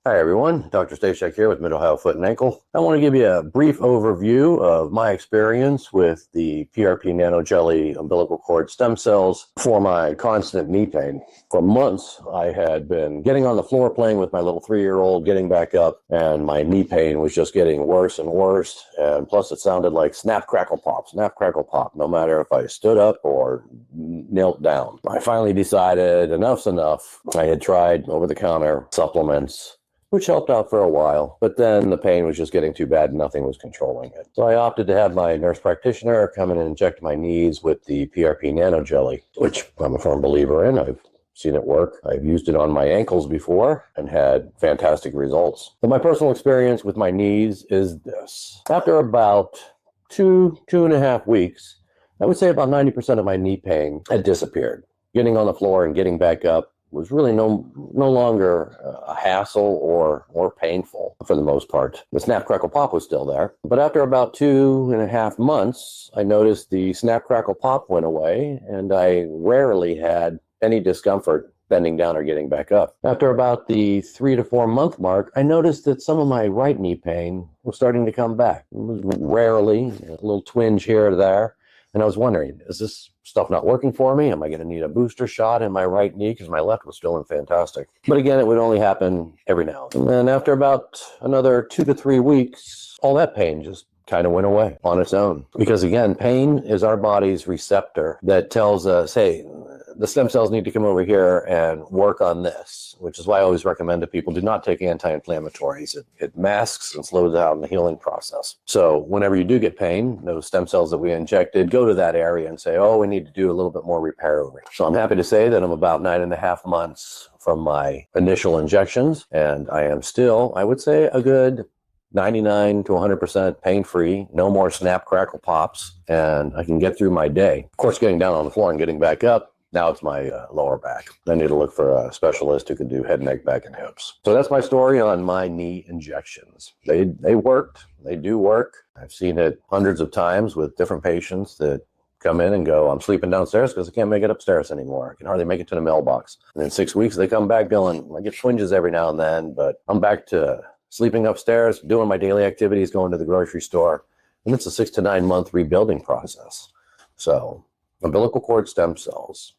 Hi everyone, Dr. Staschiak here with Mid-Ohio Foot and Ankle. I want to give you a brief overview of my experience with the PRP Nanojelly umbilical cord stem cells for my constant knee pain. For months, I had been getting on the floor playing with my little 3-year-old, getting back up, and my knee pain was just getting worse and worse. And plus it sounded like snap, crackle, pop, no matter if I stood up or knelt down. I finally decided enough's enough. I had tried over-the-counter supplements, which helped out for a while, but then the pain was just getting too bad and nothing was controlling it. So I opted to have my nurse practitioner come in and inject my knees with the PRP Nanojelly, which I'm a firm believer in. I've seen it work. I've used it on my ankles before and had fantastic results. But my personal experience with my knees is this. After about two and a half weeks, I would say about 90% of my knee pain had disappeared. Getting on the floor and getting back up was really no longer a hassle or painful for the most part. The snap, crackle, pop was still there. But after about 2.5 months, I noticed the snap, crackle, pop went away, and I rarely had any discomfort bending down or getting back up. After about the 3 to 4 month mark, I noticed that some of my right knee pain was starting to come back. It was rarely, a little twinge here or there. And I was wondering, is this stuff not working for me? Am I going to need a booster shot in my right knee? Because my left was still in fantastic. But again, it would only happen every now and then. And after about another 2 to 3 weeks, all that pain just kind of went away on its own. Because again, pain is our body's receptor that tells us, hey, the stem cells need to come over here and work on this, which is why I always recommend to people do not take anti-inflammatories. It masks and slows down the healing process. So whenever you do get pain, those stem cells that we injected go to that area and say, oh, we need to do a little bit more repair over here. So I'm happy to say that I'm about 9.5 months from my initial injections, and I am still, I would say, a good 99 to 100% pain-free, no more snap, crackle, pops, and I can get through my day. Of course, getting down on the floor and getting back up, now it's my lower back. I need to look for a specialist who can do head, neck, back, and hips. So that's my story on my knee injections. They worked. They do work. I've seen it hundreds of times with different patients that come in and go, I'm sleeping downstairs because I can't make it upstairs anymore. I can hardly make it to the mailbox. And in 6 weeks, they come back going, I get twinges every now and then, but I'm back to sleeping upstairs, doing my daily activities, going to the grocery store. And it's a 6 to 9 month rebuilding process. So umbilical cord stem cells,